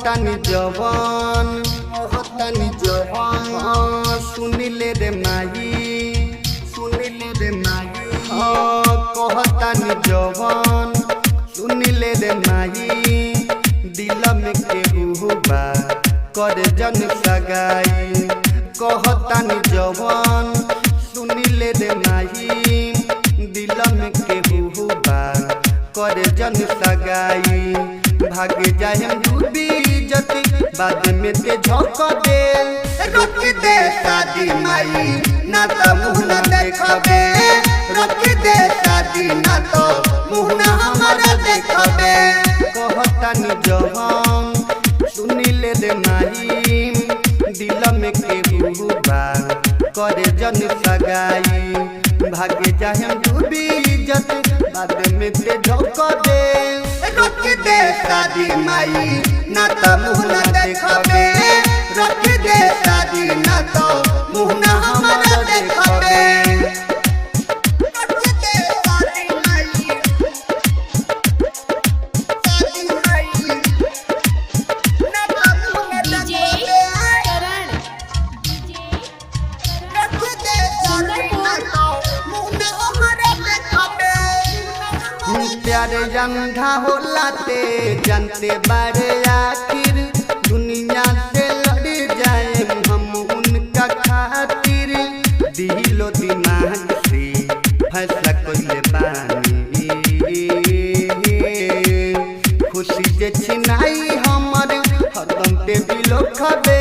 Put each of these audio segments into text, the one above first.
कहतानी जवान सुनिले रे माई कहतानी जवान सुनिले रे माई दिल में केहू बा कर जन सगाई कहतानी जवान सुनिले रे माई दिल में केहू बा कर जन सगाई भाग जाए डूबी जति बाद में ते झोंक दे रोक दे शादी माई ना तो मुँह न देखबे रोक दे शादी ना तो मुँह न हमारा देखबे कहतानी जवान सुनिले रे माई दिल में केहू बा करे जन सगाई भाग जाए डूबी जति बाद में ते झोंक दे रोक दे शादी माई ना तो मुँह न देखबे रोक दे शादी ना तो मुँह न हमारा देखबे प्यारे अंधा होला ते जानते बारे आखिर दुनिया से लड़ जाए हम उनका खातिर दिलो दिमाग से फैसला कइले बानी खुशी जे छिनाई हमर हरदम पे बिलो खबे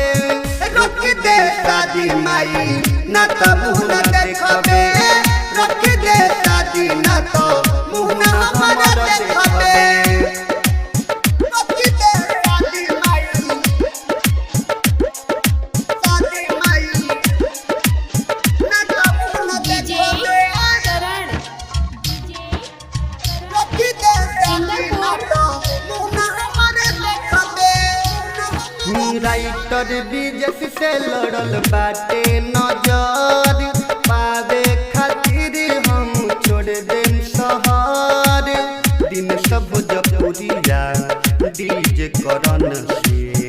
रोक दे शादी माई ना तो मुँह न देखबे रोक दे शादी ना तो मुँह न हमारा देखबे राइटर बीजस से लड़ल बाटे नजर पावे खातिर हम छोड़ देम शहर दिन सब जपुरिया डीजे करन से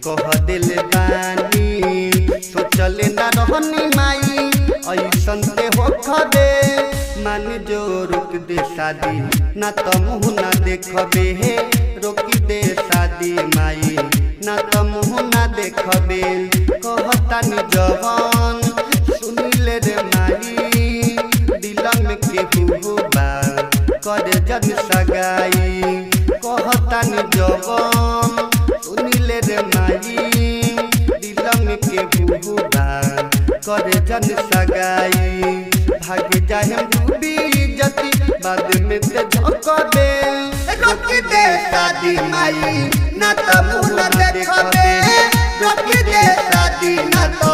कह दिल बानी सोचले ना रहनी माई ऐसन ते हो खबे मान जो रोक दे शादी ना तो मुँह ना देखबे रोक दे शादी माई ना तो मुँह ना देखबे कहतानी जवान सुनिले रे माई दिल में केहू बा कर जन सगाई कहतानी जवान सुनिले रे माई दिल में केहू बा कर जन सगाई भाग जाए डूबी जति बाद में ते झोंक दे रोक दे शादी माई ना तो मुँह न देखबे रोक दे शादी ना तो